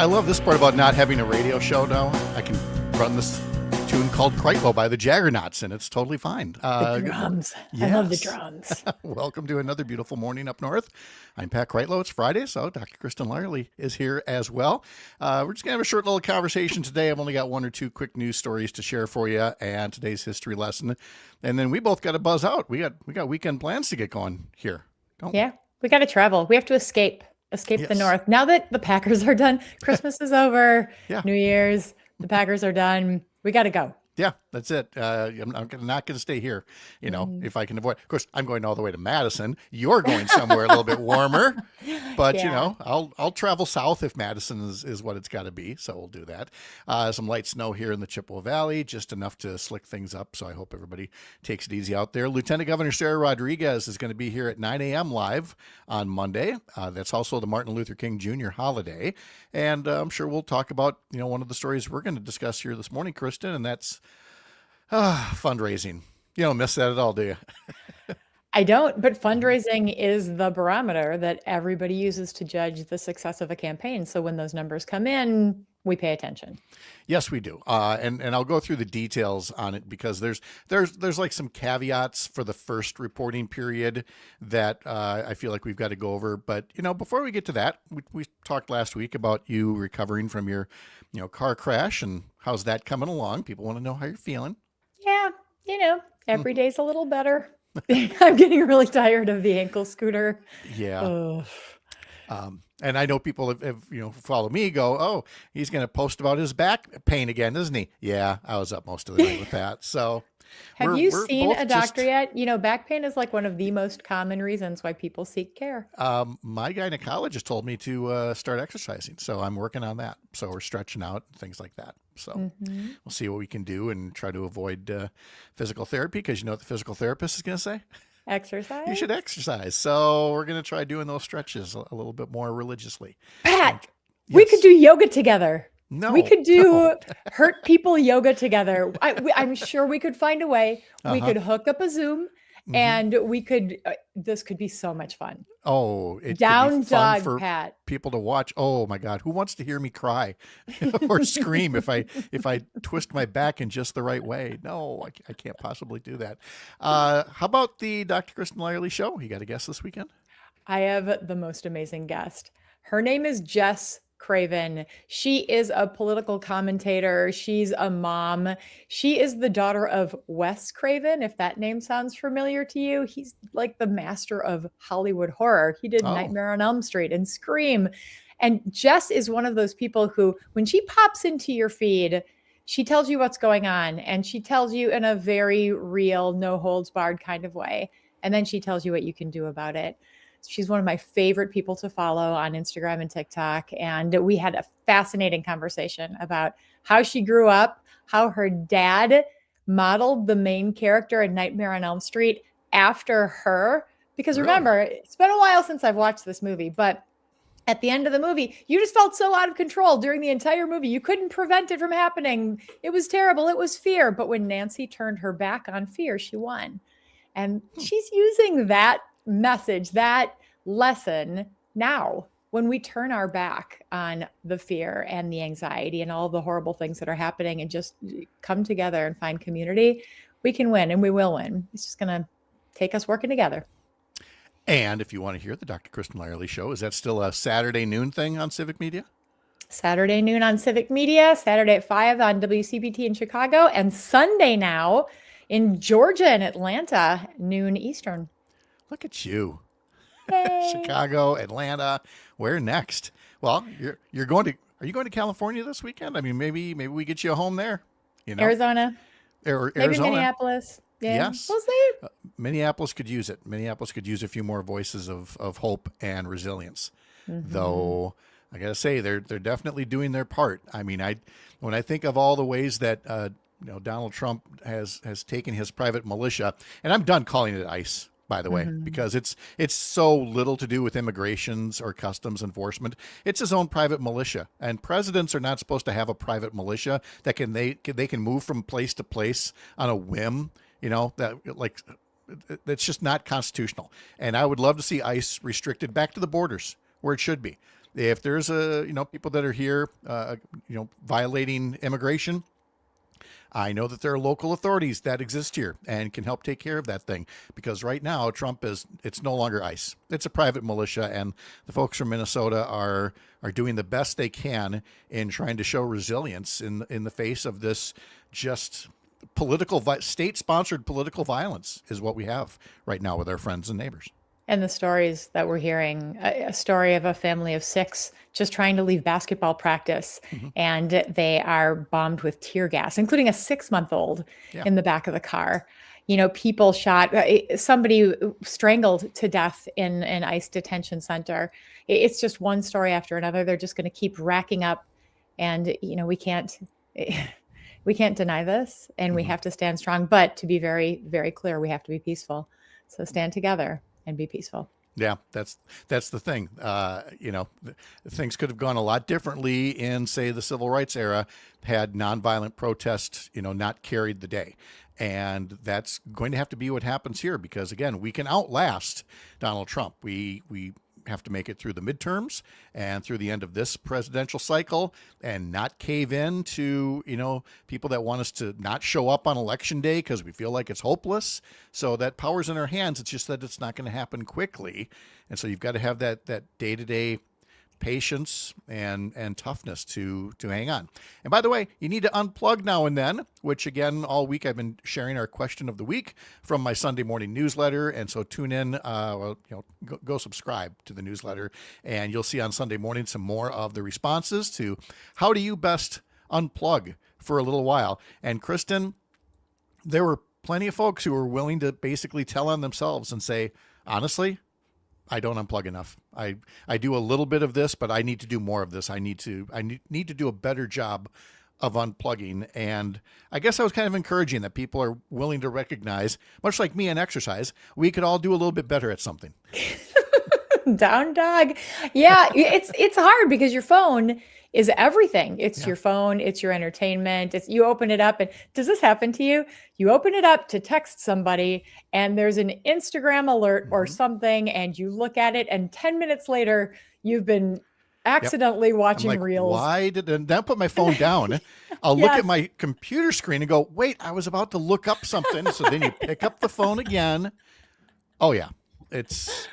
I love this part about not having a radio show now. I can run this tune called Kreitlow by the Jaggernauts, and it's totally fine. The drums. Yes. I love the drums. Welcome to another beautiful morning up north. I'm Pat Kreitlow. It's Friday, so Dr. Kristin Lyerly is here as well. We're just going to have a short little conversation today. I've only got one or two quick news stories to share for you and today's history lesson. And then we both got to buzz out. We got weekend plans to get going here. Yeah, we got to travel. We have to escape the north. Now that the Packers are done, Christmas is over, New Year's, the Packers are done. We got to go. Yeah, that's it. I'm not going to stay here, if I can avoid. Of course, I'm going all the way to Madison. You're going somewhere a little bit warmer, but I'll travel south if Madison is what it's got to be. So we'll do that. Some light snow here in the Chippewa Valley, just enough to slick things up. So I hope everybody takes it easy out there. Lieutenant Governor Sarah Rodriguez is going to be here at 9 a.m. live on Monday. That's also the Martin Luther King Jr. holiday. And I'm sure we'll talk about, one of the stories we're going to discuss here this morning, Kristin, and that's fundraising. You don't miss that at all, do you? I don't, but fundraising is the barometer that everybody uses to judge the success of a campaign. So when those numbers come in, we pay attention. Yes, we do. And I'll go through the details on it because there's like some caveats for the first reporting period that I feel like we've got to go over. But, before we get to that, we talked last week about you recovering from your, car crash, and how's that coming along? People want to know how you're feeling. Yeah, every day's a little better. I'm getting really tired of the ankle scooter. Yeah. And I know people have follow me go, oh, he's going to post about his back pain again, isn't he? Yeah, I was up most of the night with that. So have you seen a doctor yet? Back pain is like one of the most common reasons why people seek care. My gynecologist told me to start exercising. So I'm working on that. So we're stretching out and things like that. So we'll see what we can do and try to avoid physical therapy, because you know what the physical therapist is going to say? Exercise. You should exercise. So we're going to try doing those stretches a little bit more religiously. Pat, we could do yoga together. No, we could do hurt people yoga together. I'm sure we could find a way. We could hook up a Zoom and we could, this could be so much fun. Oh, it down could be fun dog, for Pat. People to watch. Oh my God. Who wants to hear me cry or scream if I twist my back in just the right way? No, I can't possibly do that. How about the Dr. Kristin Lyerly show? You got a guest this weekend? I have the most amazing guest. Her name is Jess Craven. She is a political commentator. She's a mom. She is the daughter of Wes Craven, if that name sounds familiar to you. He's like the master of Hollywood horror. He did Nightmare on Elm Street and Scream. And Jess is one of those people who, when she pops into your feed, she tells you what's going on, and she tells you in a very real, no holds barred kind of way. And then she tells you what you can do about it. She's one of my favorite people to follow on Instagram and TikTok. And we had a fascinating conversation about how she grew up, how her dad modeled the main character in Nightmare on Elm Street after her. Because remember, it's been a while since I've watched this movie, but at the end of the movie, you just felt so out of control during the entire movie. You couldn't prevent it from happening. It was terrible. It was fear. But when Nancy turned her back on fear, she won. And she's using that message, that lesson now when we turn our back on the fear and the anxiety and all the horrible things that are happening and just come together and find community, we can win, and we will win. It's just going to take us working together. And if you want to hear the Dr. Kristin Lyerly show, is that still a Saturday noon thing on Civic Media? Saturday noon on Civic Media, Saturday at 5 on WCPT in Chicago, and Sunday now in Georgia and Atlanta, noon Eastern. Look at you. Yay. Chicago, Atlanta. Where next? Well, are you going to California this weekend? I mean, maybe we get you a home there. Arizona. Or maybe Arizona. Minneapolis. Yeah. Yes. We'll see. Minneapolis could use it. Minneapolis could use a few more voices of hope and resilience. Though I got to say, they're definitely doing their part. I mean, when I think of all the ways that Donald Trump has taken his private militia, and I'm done calling it ICE, by the way, because it's so little to do with immigrations or customs enforcement. It's his own private militia, and presidents are not supposed to have a private militia that they can move from place to place on a whim. That's just not constitutional. And I would love to see ICE restricted back to the borders where it should be. if there's people that are here, violating immigration, I know that there are local authorities that exist here and can help take care of that thing, because right now it's no longer ICE. It's a private militia, and the folks from Minnesota are doing the best they can in trying to show resilience in the face of this just state-sponsored political violence is what we have right now with our friends and neighbors. And the stories that we're hearing, a story of a family of 6 just trying to leave basketball practice, and they are bombed with tear gas, including a 6-month-old Yeah. in the back of the car. People shot, somebody strangled to death in an ICE detention center. It's just one story after another. They're just going to keep racking up, and we can't we can't deny this, and we have to stand strong. But to be very, very clear, we have to be peaceful. So stand together and be peaceful. Yeah, that's the thing. Things could have gone a lot differently in, say, the civil rights era had nonviolent protests, not carried the day. And that's going to have to be what happens here, because again, we can outlast Donald Trump. We have to make it through the midterms and through the end of this presidential cycle, and not cave in to, people that want us to not show up on election day because we feel like it's hopeless. So that power's in our hands. It's just that it's not going to happen quickly. And so you've got to have that day-to-day patience and toughness to hang on. And by the way, you need to unplug now and then, which again, all week I've been sharing our question of the week from my Sunday morning newsletter. And so tune in, go subscribe to the newsletter, and you'll see on Sunday morning some more of the responses to how do you best unplug for a little while. And Kristin, there were plenty of folks who were willing to basically tell on themselves and say, honestly, I don't unplug enough. I do a little bit of this, but I need to do more of this. I need to do a better job of unplugging. And I guess I was kind of encouraging that people are willing to recognize, much like me in exercise, we could all do a little bit better at something. Down dog. Yeah, it's hard because your phone is everything. It's your phone, it's your entertainment. You open it up, and does this happen to you? You open it up to text somebody, and there's an Instagram alert or something, and you look at it, and 10 minutes later, you've been accidentally watching reels. Why did I put my phone down? I'll look at my computer screen and go, wait, I was about to look up something. So then you pick up the phone again. Oh yeah, it's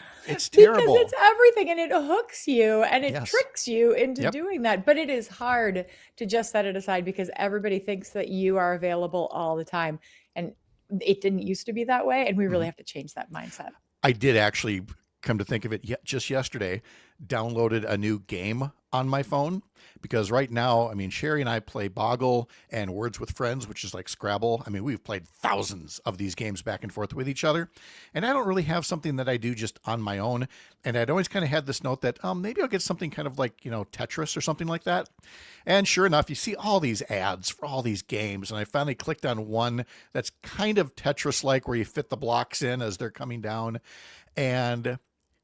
terrible. Because it's everything, and it hooks you, and it tricks you into doing that. But it is hard to just set it aside, because everybody thinks that you are available all the time. And it didn't used to be that way. And we really have to change that mindset. I did actually, come to think of it, just yesterday, downloaded a new game on my phone, because right now, Sherry and I play Boggle and Words with Friends, which is like Scrabble. We've played thousands of these games back and forth with each other, and I don't really have something that I do just on my own. And I'd always kind of had this note that maybe I'll get something kind of like, Tetris or something like that. And sure enough, you see all these ads for all these games, and I finally clicked on one that's kind of Tetris-like, where you fit the blocks in as they're coming down. And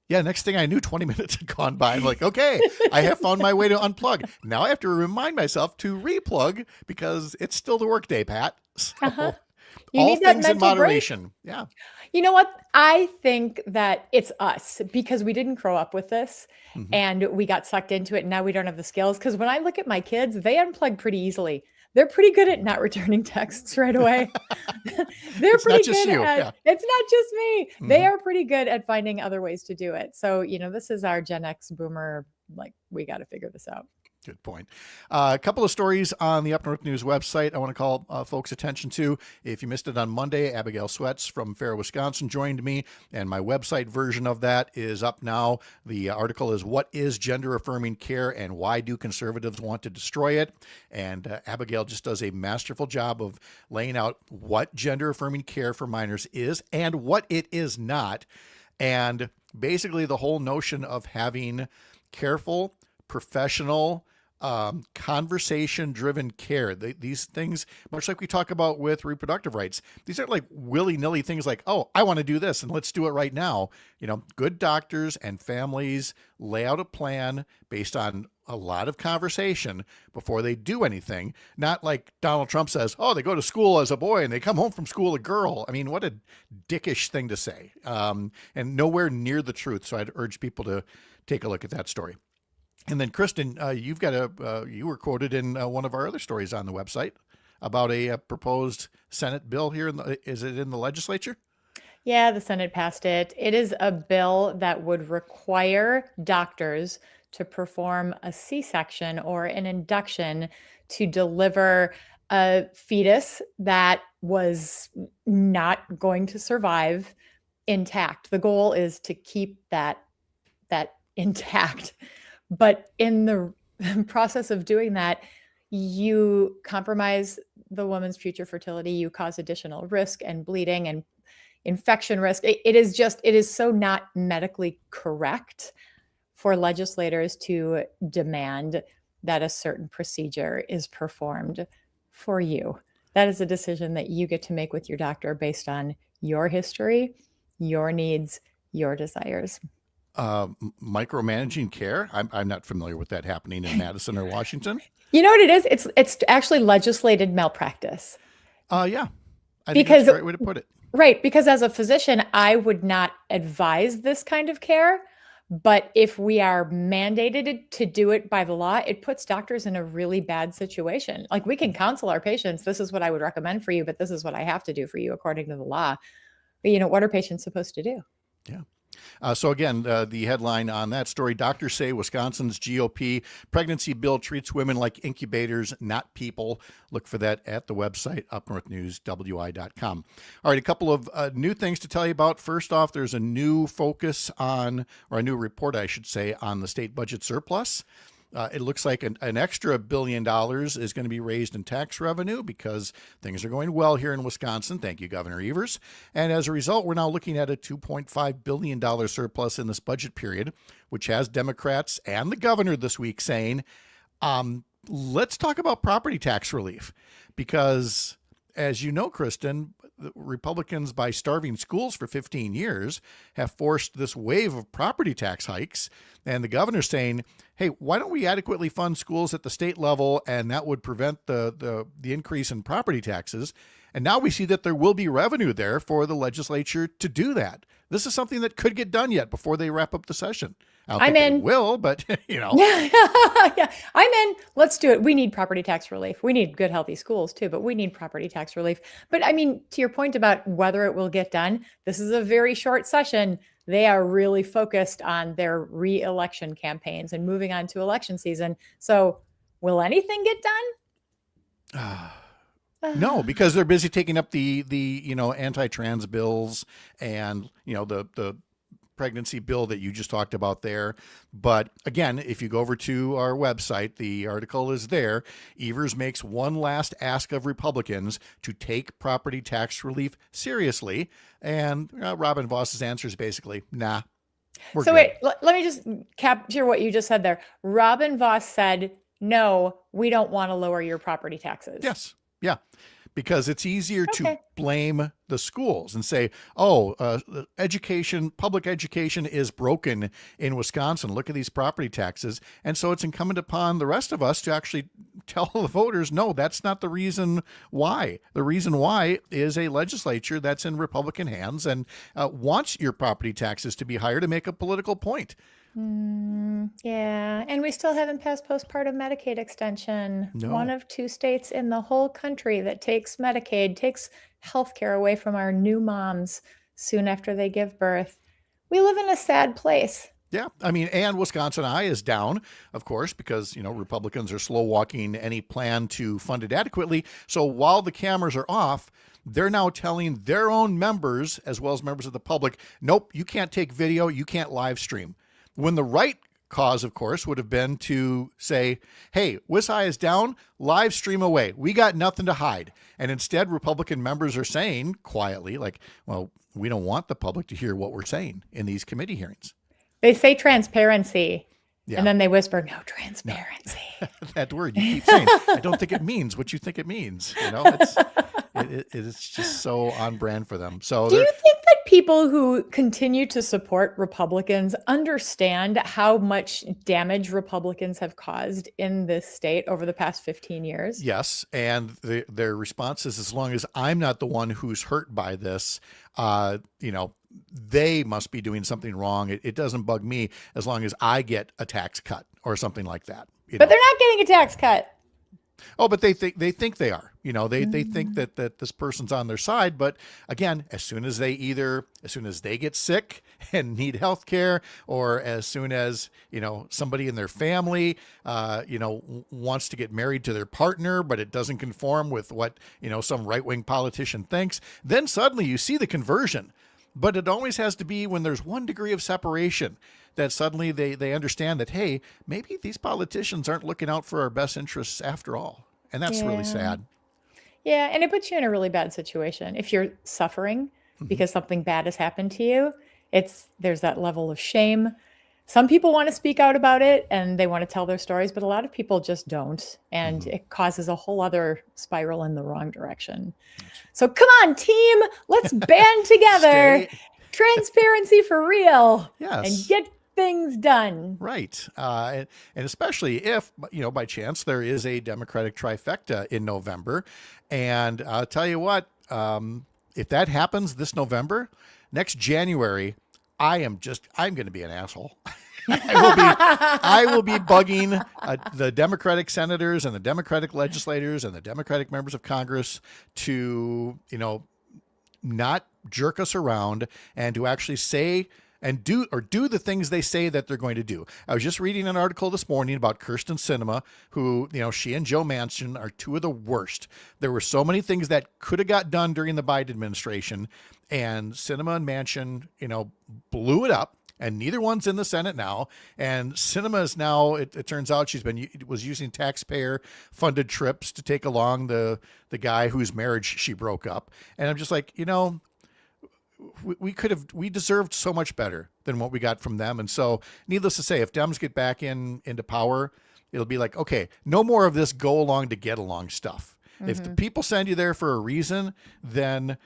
yeah, next thing I knew, 20 minutes had gone by. I'm like, okay, I have found my way to unplug. Now I have to remind myself to replug, because it's still the workday, Pat. So You need that things in mental break. moderation. Yeah. You know what? I think that it's us, because we didn't grow up with this, and we got sucked into it, and now we don't have the skills. Because when I look at my kids, they unplug pretty easily. They're pretty good at not returning texts right away. They're pretty good at, it's not just me. They are pretty good at finding other ways to do it. So, this is our Gen X boomer, we got to figure this out. Good point. A couple of stories on the Up North News website I want to call folks' attention to. If you missed it on Monday, Abigail Sweats from Fair, Wisconsin joined me, and my website version of that is up now. The article is "What is Gender Affirming Care, and Why Do Conservatives Want to Destroy It?" And Abigail just does a masterful job of laying out what gender affirming care for minors is and what it is not. And basically the whole notion of having careful, professional, conversation-driven care. These things, much like we talk about with reproductive rights, these aren't like willy-nilly things like, oh, I want to do this and let's do it right now. Good doctors and families lay out a plan based on a lot of conversation before they do anything. Not like Donald Trump says, oh, they go to school as a boy and they come home from school a girl. What a dickish thing to say, and nowhere near the truth. So I'd urge people to take a look at that story. And then, Kristen, you've got you were quoted in one of our other stories on the website about a proposed Senate bill here. Is it in the legislature? Yeah, the Senate passed it. It is a bill that would require doctors to perform a C-section or an induction to deliver a fetus that was not going to survive intact. The goal is to keep that intact. But in the process of doing that, you compromise the woman's future fertility, you cause additional risk and bleeding and infection risk. It is so not medically correct for legislators to demand that a certain procedure is performed for you. That is a decision that you get to make with your doctor based on your history, your needs, your desires. Micromanaging care. I'm not familiar with that happening in Madison or Washington. You know what it is? It's actually legislated malpractice. Yeah, I think that's the right way to put it. Right, because as a physician, I would not advise this kind of care. But if we are mandated to do it by the law, it puts doctors in a really bad situation. Like, we can counsel our patients, this is what I would recommend for you, but this is what I have to do for you according to the law. But, what are patients supposed to do? Yeah. So again, the headline on that story, doctors say Wisconsin's GOP pregnancy bill treats women like incubators, not people. Look for that at the website, upnorthnewswi.com. All right, a couple of new things to tell you about. First off, there's a new focus on, or a new report, I should say, on the state budget surplus. It looks like an extra $1 billion is going to be raised in tax revenue because things are going well here in Wisconsin. Thank you, Governor Evers. And as a result, we're now looking at a $2.5 billion surplus in this budget period, which has Democrats and the governor this week saying, let's talk about property tax relief. Because, as you know, Kristen, the Republicans, by starving schools for 15 years, have forced this wave of property tax hikes. And the governor's saying, hey, why don't we adequately fund schools at the state level? And that would prevent the increase in property taxes. And now we see that there will be revenue there for the legislature to do that. This is something that could get done yet before they wrap up the session. I don't think they will, but Yeah, I'm in. Let's do it. We need property tax relief. We need good, healthy schools too, but we need property tax relief. But I mean, to your point about whether it will get done, this is a very short session. They are really focused on their re-election campaigns and moving on to election season. So will anything get done? No, because they're busy taking up the anti-trans bills and the pregnancy bill that you just talked about there. But again, if you go over to our website, the article is there. Evers makes one last ask of Republicans to take property tax relief seriously. And Robin Voss's answer is basically, nah. So good. Wait, let me just capture what you just said there. Robin Voss said, no, we don't want to lower your property taxes. Yes. Yeah. Because it's easier to blame the schools and say, oh, public education is broken in Wisconsin. Look at these property taxes. And so it's incumbent upon the rest of us to actually tell the voters, no, that's not the reason why. The reason why is a legislature that's in Republican hands and wants your property taxes to be higher to make a political point. Yeah, and we still haven't passed postpartum Medicaid extension. No. One of 2 states in the whole country that takes Medicaid, takes healthcare away from our new moms soon after they give birth. We live in a sad place. Yeah, I mean, and Wisconsin Eye is down, of course, because, Republicans are slow walking any plan to fund it adequately. So while the cameras are off, they're now telling their own members, as well as members of the public, nope, you can't take video, you can't live stream. When the right cause, of course, would have been to say, hey, WisI is down, live stream away. We got nothing to hide. And instead, Republican members are saying quietly, like, well, we don't want the public to hear what we're saying in these committee hearings. They say transparency, and then they whisper, no transparency. No. That word you keep saying, I don't think it means what you think it means. It's just so on brand for them. So do you think that people who continue to support Republicans understand how much damage Republicans have caused in this state over the past 15 years? Yes. And their response is, as long as I'm not the one who's hurt by this, they must be doing something wrong. It doesn't bug me as long as I get a tax cut or something like that. But they're not getting a tax cut. Oh, but they think they are. They think that this person's on their side. But again, as soon as they get sick and need health care, or as soon as somebody in their family wants to get married to their partner, but it doesn't conform with what some right-wing politician thinks, then suddenly you see the conversion. But it always has to be when there's 1 degree of separation that suddenly they understand that, hey, maybe these politicians aren't looking out for our best interests after all. And that's really sad. Yeah, and it puts you in a really bad situation. If you're suffering because something bad has happened to you, there's that level of shame. Some people want to speak out about it and they want to tell their stories, but a lot of people just don't. And it causes a whole other spiral in the wrong direction. So come on, team, let's band together. Transparency for real. Yes. And get things done. Right. And especially if, by chance there is a Democratic trifecta in November. And I'll tell you what, if that happens this November, next January, I'm going to be an asshole. I will be bugging the Democratic senators and the Democratic legislators and the Democratic members of Congress to, not jerk us around and to actually say and do the things they say that they're going to do. I was just reading an article this morning about Kristin Sinema, who, she and Joe Manchin are two of the worst. There were so many things that could have got done during the Biden administration, and Sinema and Manchin, blew it up. And neither one's in the Senate now. And Sinema is now, it turns out she was using taxpayer funded trips to take along the guy whose marriage she broke up. And I'm just like, we deserved so much better than what we got from them. And so needless to say, if Dems get back into power, it'll be like, okay, no more of this go along to get along stuff. If the people send you there for a reason, then,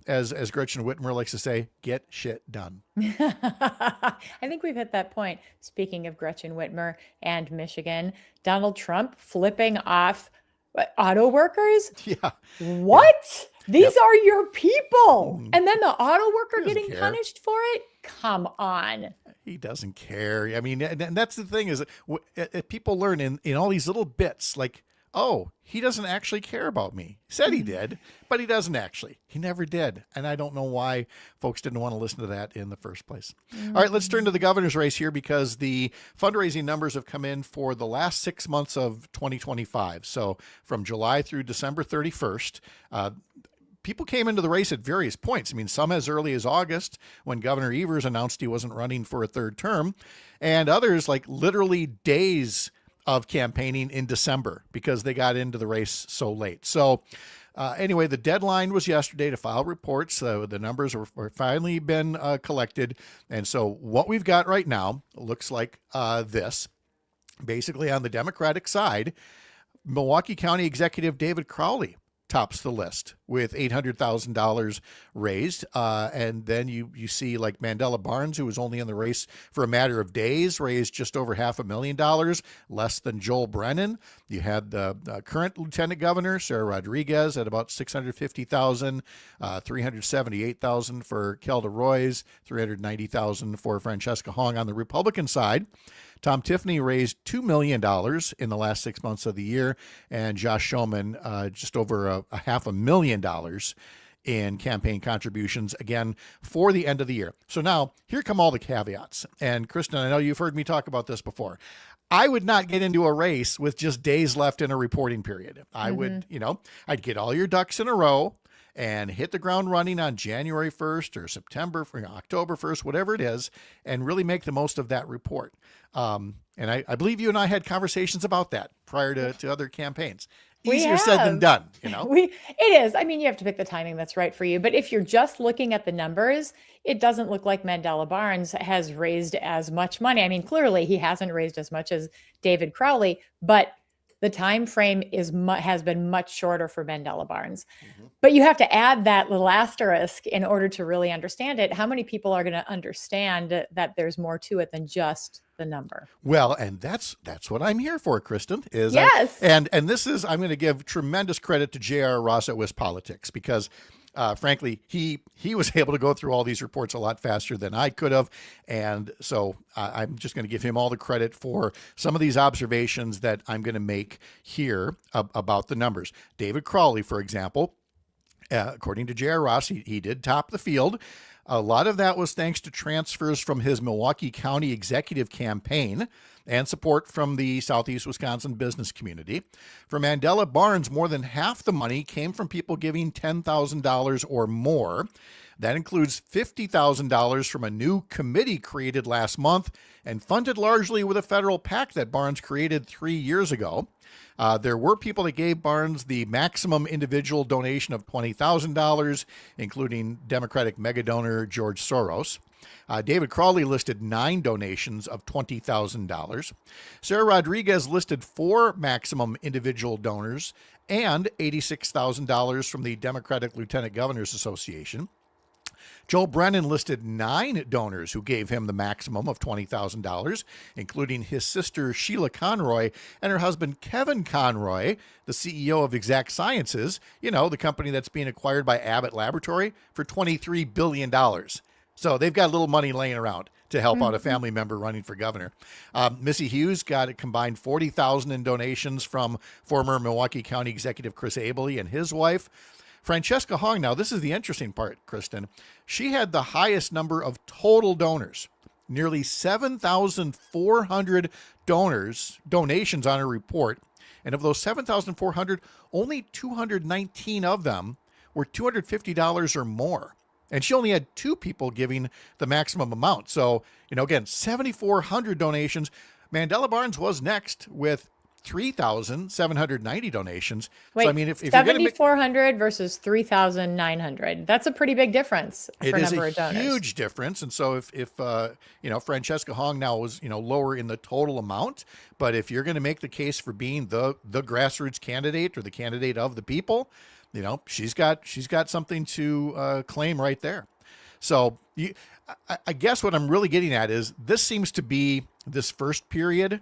as Gretchen Whitmer likes to say, get shit done. I think we've hit that point. Speaking of Gretchen Whitmer and Michigan, Donald Trump flipping off auto workers. Yeah. What? These are your people. And then the auto worker getting punished for it? Come on. He doesn't care. I mean, and that's the thing is people learn in all these little bits, like, oh, he doesn't actually care about me. He said he did, but he doesn't actually. He never did. And I don't know why folks didn't want to listen to that in the first place. All right, let's turn to the governor's race here because the fundraising numbers have come in for the last 6 months of 2025. So from July through December 31st, people came into the race at various points. I mean, some as early as August when Governor Evers announced he wasn't running for a third term, and others like literally days of campaigning in December because they got into the race so late. So anyway, the deadline was yesterday to file reports. So the numbers were finally been collected. And so what we've got right now looks like this. Basically on the Democratic side, Milwaukee County Executive David Crowley tops the list with $800,000 raised. And then you see like Mandela Barnes, who was only in the race for a matter of days, raised just over $500,000, less than Joel Brennan. You had the current Lieutenant Governor, Sarah Rodriguez, at about $650,000, $378,000 for Kelda Roys, $390,000 for Francesca Hong on the Republican side. Tom Tiffany raised $2 million in the last 6 months of the year, and Josh Schoeman just over a $500,000 in campaign contributions, again, for the end of the year. So now, here come all the caveats. And Kristin, I know you've heard me talk about this before. I would not get into a race with just days left in a reporting period. I would, I'd get all your ducks in a row and hit the ground running on January 1st or October 1st, whatever it is, and really make the most of that report. And I believe you and I had conversations about that prior to other campaigns. Easier said than done, It is. I mean, you have to pick the timing that's right for you. But if you're just looking at the numbers, it doesn't look like Mandela Barnes has raised as much money. I mean, clearly he hasn't raised as much as David Crowley, but the time frame has been much shorter for Mandela Barnes. But you have to add that little asterisk in order to really understand it. How many people are going to understand that there's more to it than just the number? Well, and that's what I'm here for, Kristin. Yes. And this is, I'm going to give tremendous credit to J.R. Ross at WisPolitics, because frankly, he was able to go through all these reports a lot faster than I could have. And so I'm just going to give him all the credit for some of these observations that I'm going to make here about the numbers. David Crowley, for example, according to J.R. Ross, he did top the field. A lot of that was thanks to transfers from his Milwaukee County executive campaign and support from the Southeast Wisconsin business community. For Mandela Barnes, more than half the money came from people giving $10,000 or more. That includes $50,000 from a new committee created last month and funded largely with a federal PAC that Barnes created 3 years ago. There were people that gave Barnes the maximum individual donation of $20,000, including Democratic megadonor George Soros. David Crowley listed 9 donations of $20,000. Sarah Rodriguez listed 4 maximum individual donors and $86,000 from the Democratic Lieutenant Governors Association. Joel Brennan listed 9 donors who gave him the maximum of $20,000, including his sister Sheila Conroy and her husband Kevin Conroy, the CEO of Exact Sciences, the company that's being acquired by Abbott Laboratory for $23 billion. So they've got a little money laying around to help out a family member running for governor. Missy Hughes got a combined $40,000 in donations from former Milwaukee County Executive Chris Abele and his wife. Francesca Hong, now this is the interesting part, Kristin. She had the highest number of total donors, nearly 7,400 donations on her report. And of those 7,400, only 219 of them were $250 or more. And she only had 2 people giving the maximum amount. So, again, 7,400 donations. Mandela Barnes was next with 3,790 donations. Wait, so, I mean, if 7,400 versus 3,900. That's a pretty big difference for number of donors. It is a huge difference. And so if Francesca Hong now was, lower in the total amount, but if you're going to make the case for being the grassroots candidate or the candidate of the people, she's got something to claim right there. So I guess what I'm really getting at is this seems to be this first period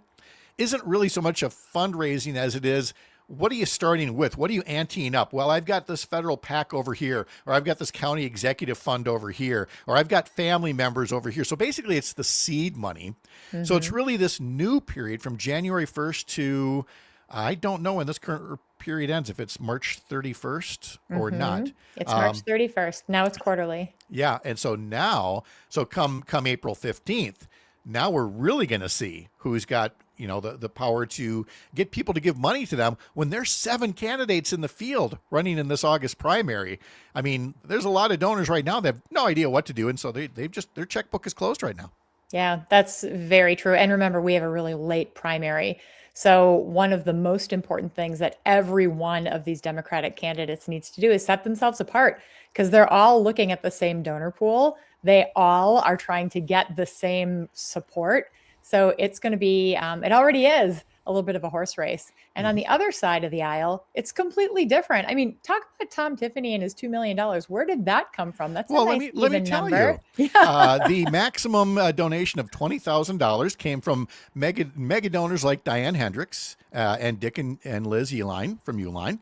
isn't really so much of fundraising as it is, what are you starting with? What are you anteing up? Well, I've got this federal PAC over here, or I've got this county executive fund over here, or I've got family members over here. So basically it's the seed money. Mm-hmm. So it's really this new period from January 1st to, I don't know when this current period ends, if it's March 31st or not. It's March 31st. Now it's quarterly. Yeah. And so now, come April 15th, now we're really going to see who's got, the power to get people to give money to them when there's 7 candidates in the field running in this August primary. I mean, there's a lot of donors right now that have no idea what to do. And so their checkbook is closed right now. Yeah, that's very true. And remember, we have a really late primary. So one of the most important things that every one of these Democratic candidates needs to do is set themselves apart, because they're all looking at the same donor pool. They all are trying to get the same support. So it's going to be, it already is a little bit of a horse race. And on the other side of the aisle, it's completely different. I mean, talk about Tom Tiffany and his $2 million. Where did that come from? That's a nice let me even tell number. you. The maximum donation of $20,000 came from mega donors like Diane Hendricks and Dick and Liz Uihlein from Uihlein.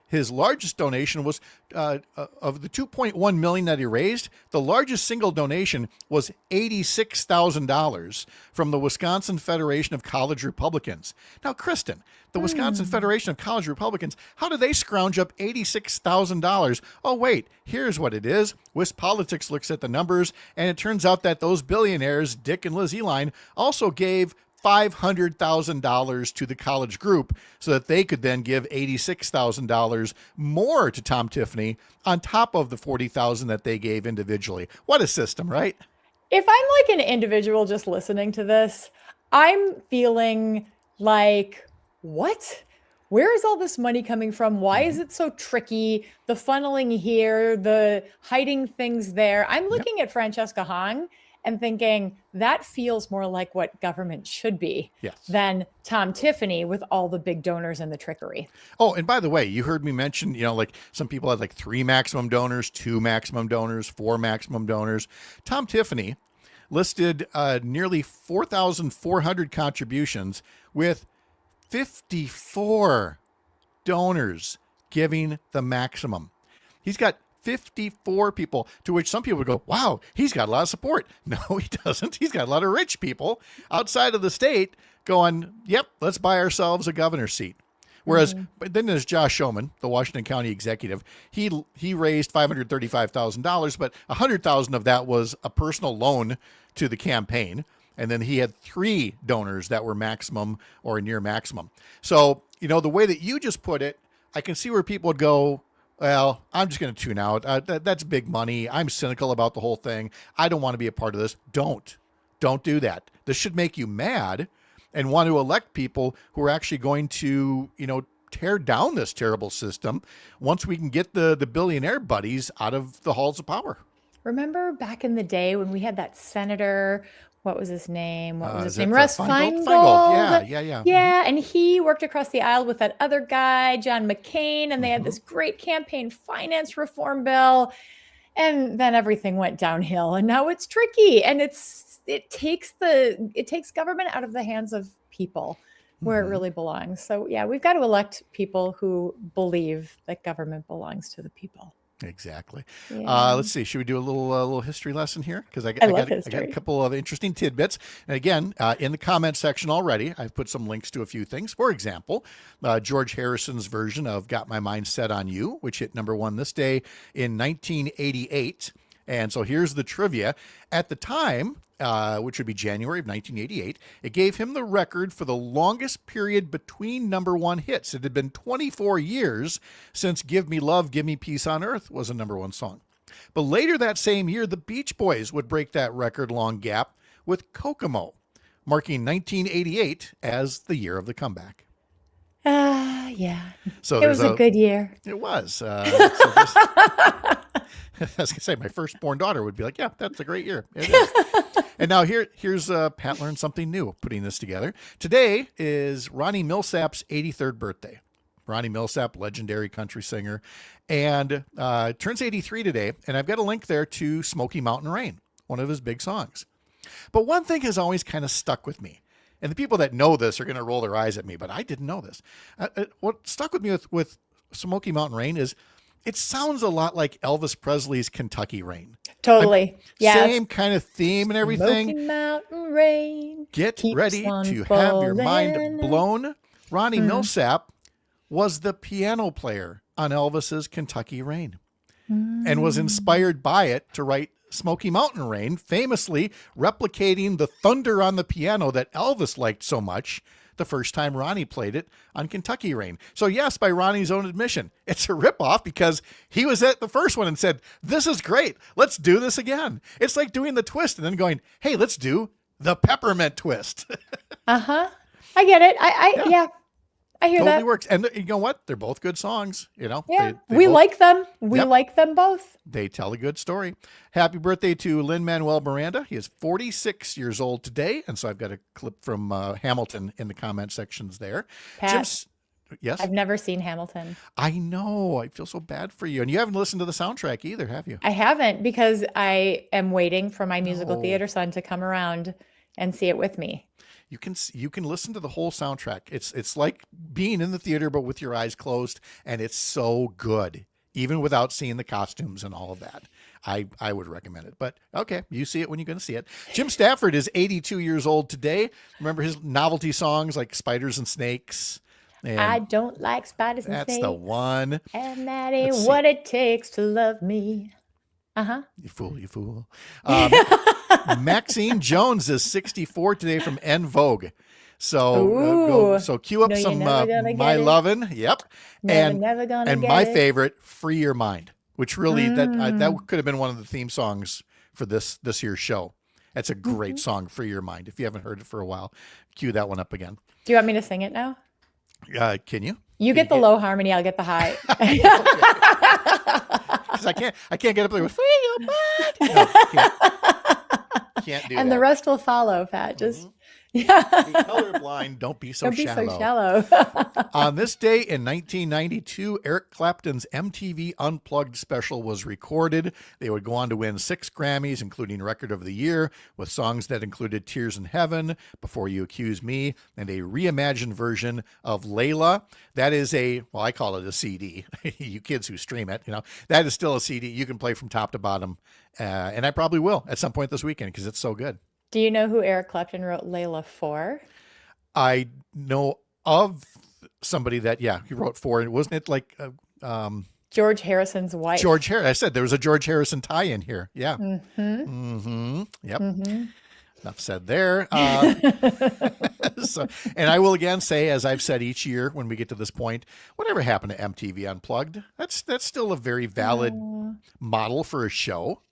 His largest donation was of the $2.1 million that he raised. The largest single donation was $86,000 from the Wisconsin Federation of College Republicans. Now, Kristin, the Wisconsin Federation of College Republicans, how do they scrounge up $86,000? Oh, wait, here's what it is. WisPolitics looks at the numbers, and it turns out that those billionaires, Dick and Liz Uihlein, also gave $500,000 to the college group so that they could then give $86,000 more to Tom Tiffany on top of the $40,000 that they gave individually. What a system, right? If I'm like an individual just listening to this, I'm feeling like, what? Where is all this money coming from? Why is it so tricky? The funneling here, the hiding things there. I'm looking at Francesca Hong and thinking that feels more like what government should be than Tom Tiffany with all the big donors and the trickery. Oh, and by the way, you heard me mention, like some people had like 3 maximum donors, 2 maximum donors, 4 maximum donors. Tom Tiffany listed nearly 4,400 contributions with 54 donors giving the maximum. He's got 54 people, to which some people would go, wow, he's got a lot of support. No, he doesn't. He's got a lot of rich people outside of the state going, yep, let's buy ourselves a governor's seat. Whereas, but then there's Josh Schoeman, the Washington County executive. He raised $535,000, but $100,000 of that was a personal loan to the campaign. And then he had 3 donors that were maximum or near maximum. So, the way that you just put it, I can see where people would go, well, I'm just going to tune out. That's big money. I'm cynical about the whole thing. I don't want to be a part of this. Don't do that. This should make you mad and want to elect people who are actually going to, tear down this terrible system once we can get the billionaire buddies out of the halls of power. Remember back in the day when we had that senator, what was his name? Russ Feingold. Yeah. Yeah, and he worked across the aisle with that other guy, John McCain, and they had this great campaign finance reform bill. And then everything went downhill, and now it's tricky, and it takes government out of the hands of people where it really belongs. So yeah, we've got to elect people who believe that government belongs to the people. Exactly. Yeah. Let's see. Should we do a little history lesson here? Because I love got a couple of interesting tidbits. And again, in the comment section already, I've put some links to a few things. For example, George Harrison's version of "Got My Mind Set on You," which hit #1 this day in 1988. And so here's the trivia. At the time, which would be January of 1988, it gave him the record for the longest period between #1 hits. It had been 24 years since "Give Me Love, Give Me Peace on Earth" was a #1 song. But later that same year, the Beach Boys would break that record-long gap with "Kokomo," marking 1988 as the year of the comeback. Yeah. So it was a good year. It was. I was going to say, my firstborn daughter would be like, yeah, that's a great year. It is. And now here's Pat learned something new putting this together. Today is Ronnie Millsap's 83rd birthday. Ronnie Millsap, legendary country singer, and turns 83 today. And I've got a link there to "Smoky Mountain Rain," one of his big songs. But one thing has always kind of stuck with me. And the people that know this are going to roll their eyes at me, but I didn't know this. What stuck with me with "Smoky Mountain Rain" is it sounds a lot like Elvis Presley's "Kentucky Rain." Totally. Yeah. Same kind of theme and everything. Smoky Mountain Rain. Get ready to have your mind blown. Ronnie Millsap was the piano player on Elvis's "Kentucky Rain" and was inspired by it to write "Smoky Mountain Rain," famously replicating the thunder on the piano that Elvis liked so much the first time Ronnie played it on "Kentucky Rain." So yes, by Ronnie's own admission, it's a ripoff because he was at the first one and said, "This is great. Let's do this again." It's like doing the twist and then going, "Hey, let's do the peppermint twist." I get it. Yeah. I hear totally that. Works. And you know what? They're both good songs. Yeah. They We both, like them. We like them both. They tell a good story. Happy birthday to Lin-Manuel Miranda. He is 46 years old today. And so I've got a clip from Hamilton in the comment sections there. Pat, yes? I've never seen Hamilton. I know. I feel so bad for you. And you haven't listened to the soundtrack either, have you? I haven't, because I am waiting for my musical theater son to come around and see it with me. You can listen to the whole soundtrack. It's like being in the theater, but with your eyes closed. And it's so good, even without seeing the costumes and all of that. I would recommend it. But okay, you see it when you're going to see it. Jim Stafford is 82 years old today. Remember his novelty songs like "Spiders and Snakes"? And I don't like spiders and snakes. That's the one. And that ain't what it takes to love me. You fool. Maxine Jones is 64 today from En Vogue. So cue up some My Lovin'. Yep. Never gonna and get my it. favorite, "Free Your Mind," which really that could have been one of the theme songs for this year's show. That's a great song, "Free Your Mind." If you haven't heard it for a while, cue that one up again. Do you want me to sing it now? Can you? You get the low harmony, I'll get the high. Because I can't get up there with "Free Your Mind." No, can't do and that. the rest will follow, Pat. Just Be Yeah. colorblind. Don't be so Don't be so shallow. shallow. On this day in 1992, Eric Clapton's MTV Unplugged special was recorded. They would go on to win 6 Grammys, including Record of the Year, with songs that included Tears in Heaven, Before You Accuse Me, and a reimagined version of Layla. That is I call it a CD. You kids who stream it, that is still a CD you can play from top to bottom. And I probably will at some point this weekend because it's so good. Do you know who Eric Clapton wrote Layla for? I know of somebody that, he wrote for it. Wasn't it like George Harrison's wife? George Harrison. I said there was a George Harrison tie-in here. Yeah. Yep. Enough said there. And I will again say, as I've said each year when we get to this point, whatever happened to MTV Unplugged? That's still a very valid model for a show.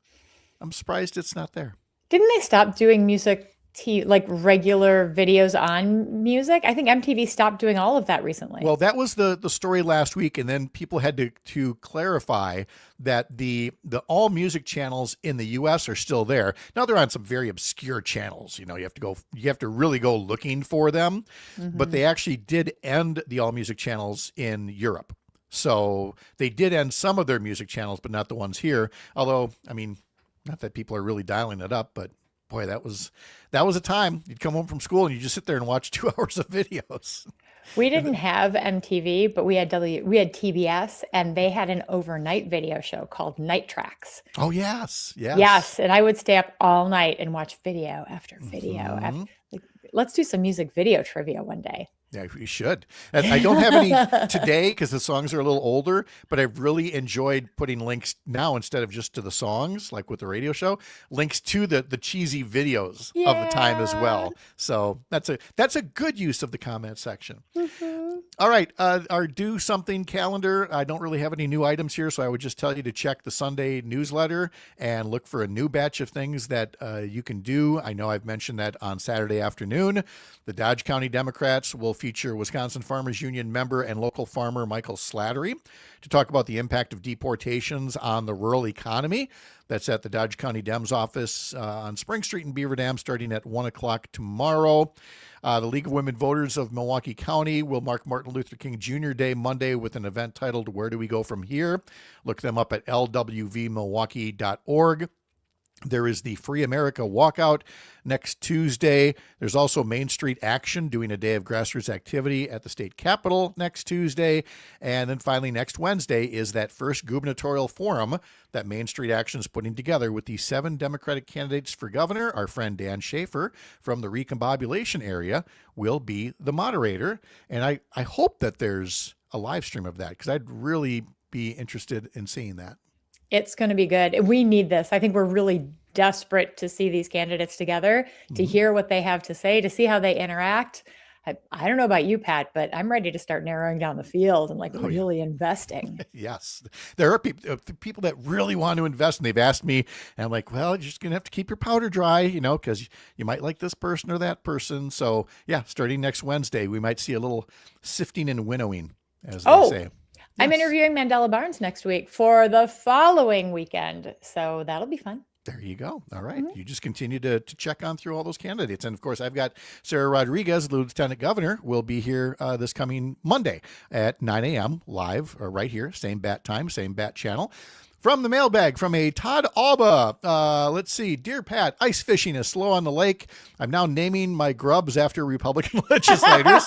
I'm surprised it's not there. Didn't they stop doing music, like regular videos on music? I think MTV stopped doing all of that recently. Well, that was the story last week, and then people had to clarify that the all music channels in the U.S. are still there. Now they're on some very obscure channels. You have to really go looking for them. But they actually did end the all music channels in Europe. So they did end some of their music channels, but not the ones here. Although, I mean, not that people are really dialing it up, but boy, that was a time. You'd come home from school and you just sit there and watch 2 hours of videos. We didn't have MTV, but we had TBS, and they had an overnight video show called Night Tracks. Oh, yes. Yes, and I would stay up all night and watch video after video. Let's do some music video trivia one day. Yeah, we should. I don't have any today because the songs are a little older, but I've really enjoyed putting links now instead of just to the songs, like with the radio show, links to the cheesy videos of the time as well. So that's a good use of the comment section. All right, our do something calendar. I don't really have any new items here, so I would just tell you to check the Sunday newsletter and look for a new batch of things that you can do. I know I've mentioned that on Saturday afternoon. The Dodge County Democrats will feature Wisconsin Farmers Union member and local farmer Michael Slattery to talk about the impact of deportations on the rural economy. That's at the Dodge County Dems office on Spring Street in Beaver Dam starting at 1 o'clock tomorrow. The League of Women Voters of Milwaukee County will mark Martin Luther King Jr. Day Monday with an event titled Where Do We Go From Here? Look them up at lwvmilwaukee.org. There is the Free America Walkout next Tuesday. There's also Main Street Action doing a day of grassroots activity at the state capitol next Tuesday. And then finally, next Wednesday is that first gubernatorial forum that Main Street Action is putting together with the 7 Democratic candidates for governor. Our friend Dan Schaefer from the Recombobulation area will be the moderator. And I hope that there's a live stream of that because I'd really be interested in seeing that. It's going to be good. We need this. I think we're really desperate to see these candidates together, to hear what they have to say, to see how they interact. I don't know about you, Pat, but I'm ready to start narrowing down the field and really investing. Yes. There are people that really want to invest, and they've asked me, and I'm like, well, you're just going to have to keep your powder dry, because you might like this person or that person. So yeah, starting next Wednesday, we might see a little sifting and winnowing, as they say. I'm interviewing Mandela Barnes next week for the following weekend. So that'll be fun. There you go. All right. You just continue to check on through all those candidates. And of course, I've got Sarah Rodriguez, the Lieutenant Governor, will be here this coming Monday at 9 a.m. live right here. Same bat time, same bat channel. From the mailbag, from a Todd Alba. Let's see. Dear Pat, ice fishing is slow on the lake. I'm now naming my grubs after Republican legislators.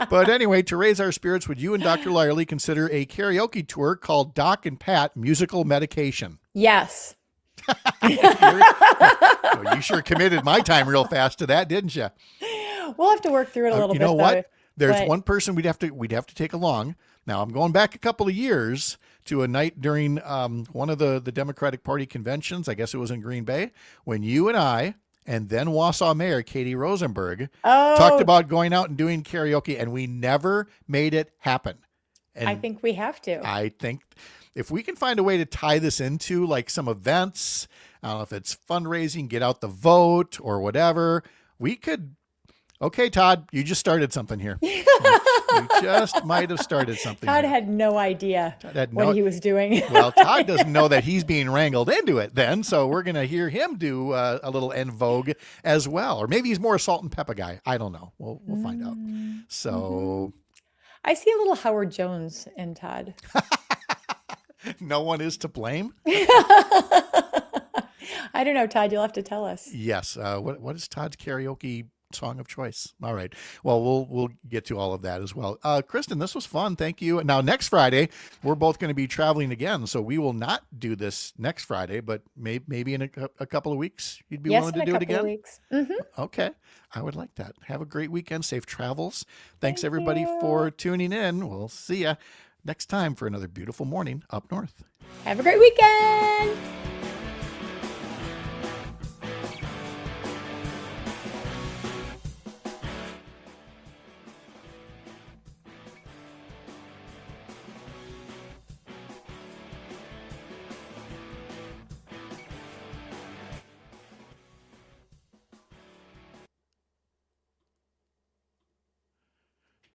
But anyway, to raise our spirits, would you and Dr. Lyerly consider a karaoke tour called Doc and Pat Musical Medication? Yes. You sure committed my time real fast to that, didn't you? We'll have to work through it a little bit. You know what? There's one person we'd have to take along. Now, I'm going back a couple of years to a night during one of the Democratic Party conventions. I guess it was in Green Bay, when you and I and then Wausau Mayor Katie Rosenberg talked about going out and doing karaoke, and we never made it happen. And I think we have to. I think if we can find a way to tie this into like some events, I don't know if it's fundraising, get out the vote or whatever, we could. Okay, Todd, you just started something here. You just might have started something. Todd here. had no idea Had what no- he was doing. Well, Todd doesn't know that he's being wrangled into it then, so we're going to hear him do a little En Vogue as well. Or maybe he's more a salt and pepper guy. I don't know. We'll find out. So I see a little Howard Jones in Todd. no one is to blame? I don't know, Todd. You'll have to tell us. Yes. What is Todd's karaoke song of choice? All right. Well, we'll get to all of that as well. Kristin, this was fun. Thank you. Now, next Friday, we're both going to be traveling again, so we will not do this next Friday, but maybe in a couple of weeks, you'd be willing to do it again? Weeks. Mm-hmm. Okay. I would like that. Have a great weekend. Safe travels. Thanks, Thank everybody, you. for tuning in. We'll see you next time for another beautiful morning up north. Have a great weekend.